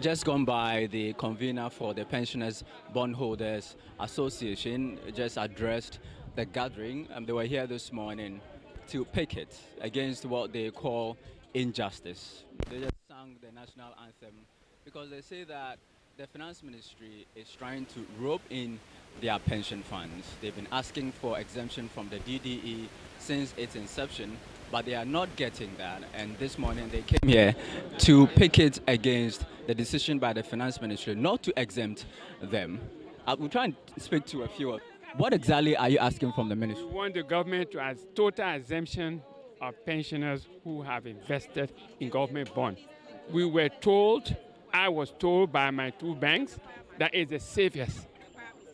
Just gone by, the convener for the Pensioners Bondholders Association just addressed the gathering. They were here this morning to picket against what they call injustice. They just sang the national anthem because they say that the finance ministry is trying to rope in their pension funds. They've been asking for exemption from the DDE since its inception, but they are not getting that. And this morning they came here to picket against the decision by the finance ministry not to exempt them. We'll try and speak to a few of. What exactly are you asking from the ministry? We want the government to have total exemption of pensioners who have invested in government bonds. We were told, I was told by my two banks, that it's the safest.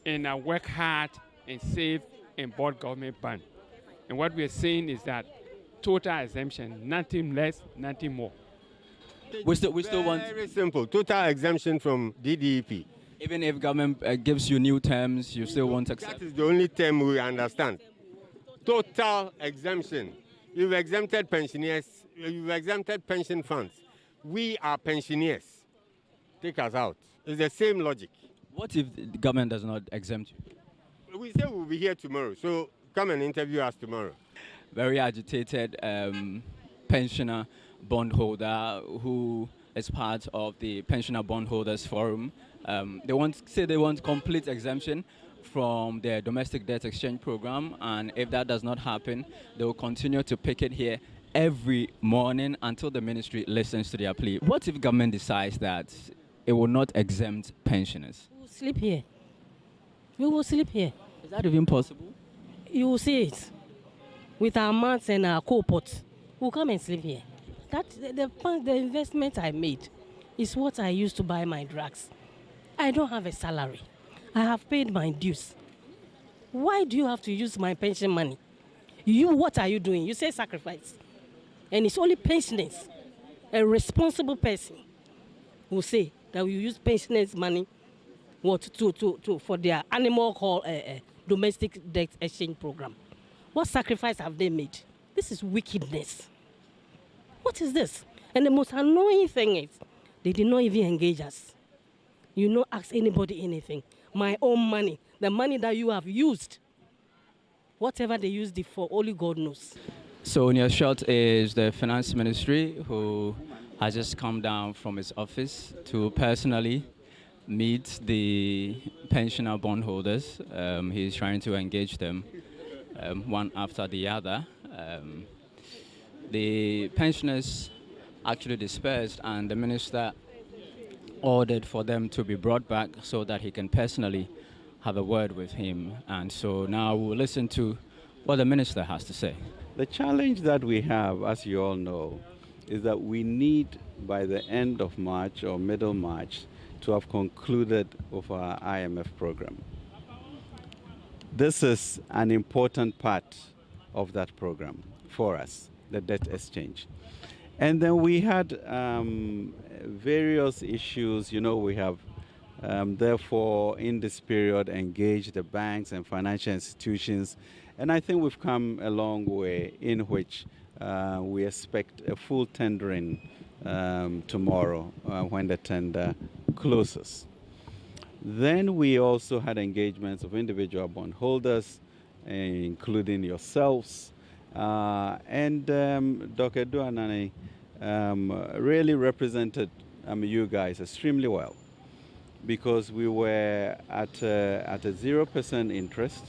And I work hard and save and bought government bond. And what we're saying is that total exemption, nothing less, nothing more. We still want very simple, total exemption from DDEP. Even if government gives you new terms, you still won't accept. That is the only term we understand. Total exemption. You've exempted pensioners, you've exempted pension funds. We are pensioners. Take us out. It's the same logic. What if the government does not exempt you? We say we'll be here tomorrow, so come and interview us tomorrow. Very agitated pensioner bondholder who is part of the Pensioner Bondholders Forum. They want complete exemption from their domestic debt exchange program, and if that does not happen, they will continue to picket here every morning until the ministry listens to their plea. What if government decides that it will not exempt pensioners? We will sleep here. We will sleep here. Is that even possible? You will see it. With our mats and our coal pots, we'll come and sleep here. The investment I made is what I used to buy my drugs. I don't have a salary. I have paid my dues. Why do you have to use my pension money? What are you doing? You say sacrifice. And it's only pensioners, a responsible person, will say that we use pensioners' money for their animal called domestic debt exchange program. What sacrifice have they made? This is wickedness. What is this? And the most annoying thing is they did not even engage us. You not ask anybody anything. My own money, the money that you have used, whatever they used it for, only God knows. So in your shot is the finance ministry who has just come down from his office to personally meet the pensioner bondholders. He's trying to engage them one after the other. The pensioners actually dispersed, and the minister ordered for them to be brought back so that he can personally have a word with him. And so now we'll listen to what the minister has to say. The challenge that we have, as you all know, is that we need by the end of March or middle March to have concluded with our IMF program. This is an important part of that program for us, the debt exchange. And then we had various issues. We have therefore in this period engaged the banks and financial institutions. And I think we've come a long way in which we expect a full tendering tomorrow when the tender closes. Then we also had engagements of individual bondholders, including yourselves. And Dr. Duanani really represented you guys extremely well, because we were at a 0% interest,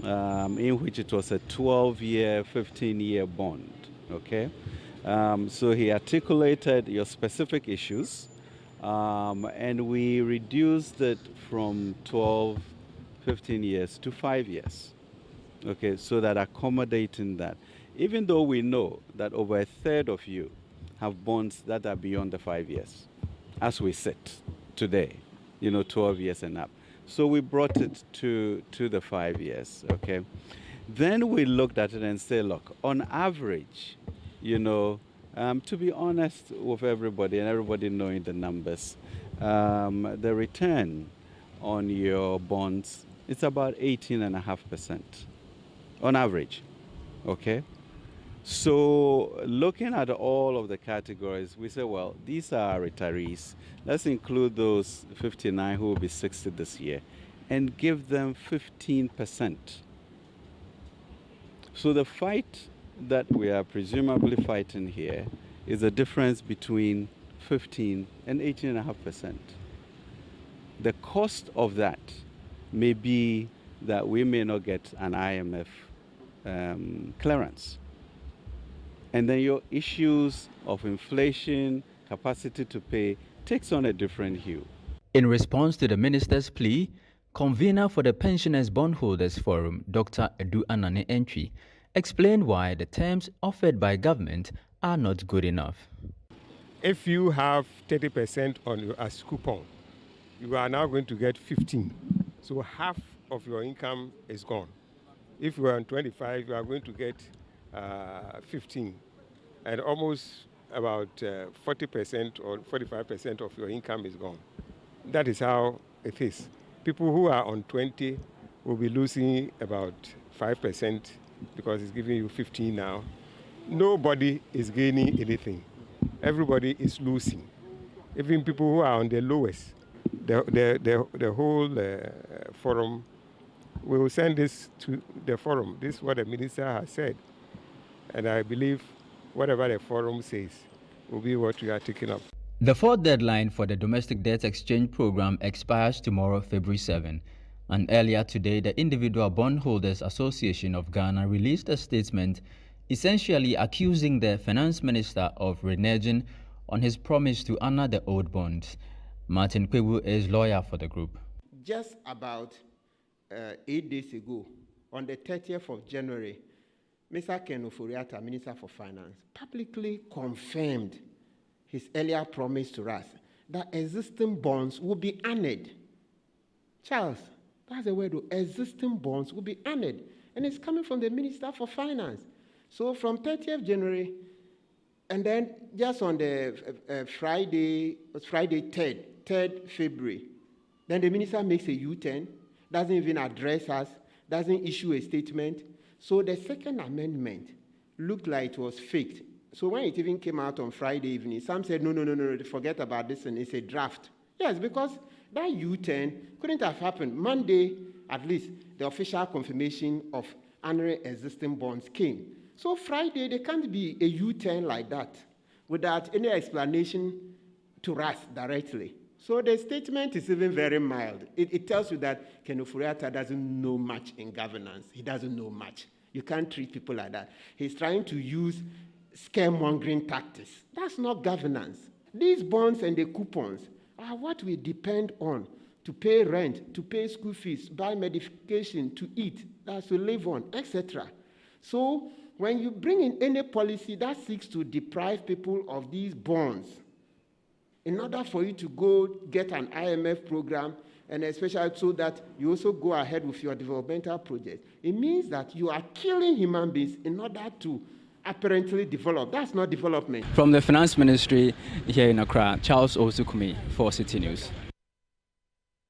in which it was a 12-year, 15-year bond, okay? So he articulated your specific issues, and we reduced it from 12, 15 years to 5 years, okay, so that accommodating that. Even though we know that over a third of you have bonds that are beyond the 5 years, as we sit today, 12 years and up. So we brought it to the 5 years, okay? Then we looked at it and said, look, on average, to be honest with everybody and everybody knowing the numbers, the return on your bonds, it's about 18.5% on average, okay? So looking at all of the categories, we say, well, these are retirees. Let's include those 59 who will be 60 this year and give them 15%. So the fight that we are presumably fighting here is the difference between 15 and 18.5%. The cost of that may be that we may not get an IMF clearance. And then your issues of inflation, capacity to pay, takes on a different hue. In response to the minister's plea, convener for the Pensioners Bondholders Forum, Dr. Edu Anane Entry, explained why the terms offered by government are not good enough. If you have 30% on your as coupon, you are now going to get 15. So half of your income is gone. If you are on 25, you are going to get 15. And almost about 40% or 45% of your income is gone. That is how it is. People who are on 20 will be losing about 5% because it's giving you 15 now. Nobody is gaining anything. Everybody is losing. Even people who are on the lowest. The whole forum, we will send this to the forum. This is what the minister has said. And I believe whatever the forum says will be what we are taking up. The fourth deadline for the Domestic Debt Exchange Program expires tomorrow, February 7. And earlier today, the Individual Bondholders Association of Ghana released a statement essentially accusing the finance minister of reneging on his promise to honor the old bonds. Martin Kwebu is lawyer for the group. Just about 8 days ago, on the 30th of January, Mr. Ken Ofori-Atta, Minister for Finance, publicly confirmed his earlier promise to us that existing bonds will be honored. Charles, that's the word, existing bonds will be honored. And it's coming from the Minister for Finance. So from 30th January, and then just on the Friday 3rd February, then the minister makes a U-turn, doesn't even address us, doesn't issue a statement. So the second amendment looked like it was faked. So when it even came out on Friday evening, some said, no, forget about this, and it's a draft. Yes, because that U-turn couldn't have happened. Monday, at least, the official confirmation of honoring existing bonds came. So Friday, there can't be a U-turn like that without any explanation to us directly. So the statement is even very mild. It tells you that Ken Ofori-Atta doesn't know much in governance. He doesn't know much. You can't treat people like that. He's trying to use scaremongering tactics. That's not governance. These bonds and the coupons are what we depend on to pay rent, to pay school fees, buy medication, to eat, that's to live on, etc. So when you bring in any policy that seeks to deprive people of these bonds, in order for you to go get an IMF program, and especially so that you also go ahead with your developmental project, it means that you are killing human beings in order to apparently develop. That's not development. From the Finance Ministry here in Accra, Charles Osukumi for Citi News.